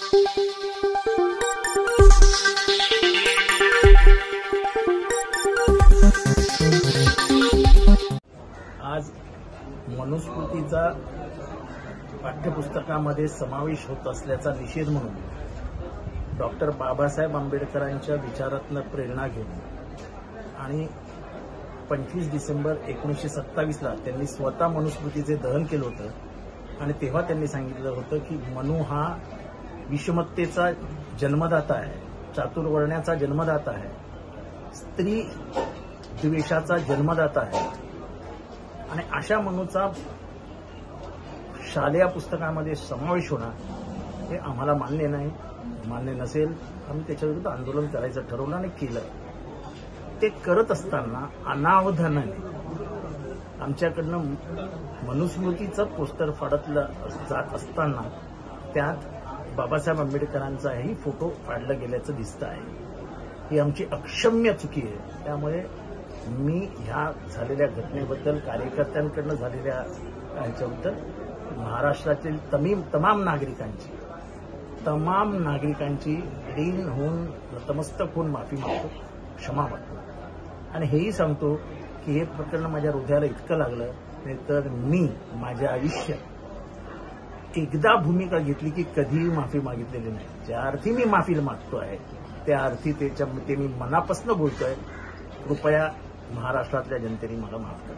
आज मनुस्मृतीचा पाठ्यपुस्तकामध्ये समावेश होत असल्याचा निषेध म्हणून डॉक्टर बाबासाहेब आंबेडकरांच्या विचारातून प्रेरणा घेऊन आणि 25 डिसेंबर 1927ला त्यांनी स्वतः मनुस्मृतीचे दहन केलं होतं आणि तेव्हा त्यांनी सांगितलं होतं की मनु हा विषमतेचा जन्मदाता आहे, चातुर्वर्ण्याचा जन्मदाता आहे, स्त्री द्वेषाचा जन्मदाता आहे आणि अशा मनुचा शालेय पुस्तकामध्ये समावेश होणार हे आम्हाला मान्य नाही. मान्य नसेल आम्ही त्याच्याविरुद्ध आंदोलन करायचं ठरवलं आणि केलं. ते करत असताना अनावधानाने आमच्याकडनं मनुस्मृतीचं पोस्टर फाडलं जात असताना त्यात बाबासाहेब आंबेडकरांचाही फोटो फाडला गेल्याचं दिसतं आहे. ही आमची अक्षम्य चुकी आहे. त्यामुळे मी ह्या झालेल्या घटनेबद्दल कार्यकर्त्यांकडनं झालेल्या यांच्याबद्दल महाराष्ट्रातील तमाम नागरिकांची ऋण होऊन नतमस्तक होऊन माफी मागतो, क्षमा मागतो आणि हेही सांगतो की हे प्रकरण माझ्या हृदयाला इतकं लागलं नाही तर मी माझ्या आयुष्यात एकदा भूमिका घेतली की कधीही माफी मागितलेली नाही. ज्या अर्थी मी माफी मागतो आहे त्या अर्थी ते मी मनापासून बोलतोय. कृपया महाराष्ट्रातल्या जनतेने मला माफ करा.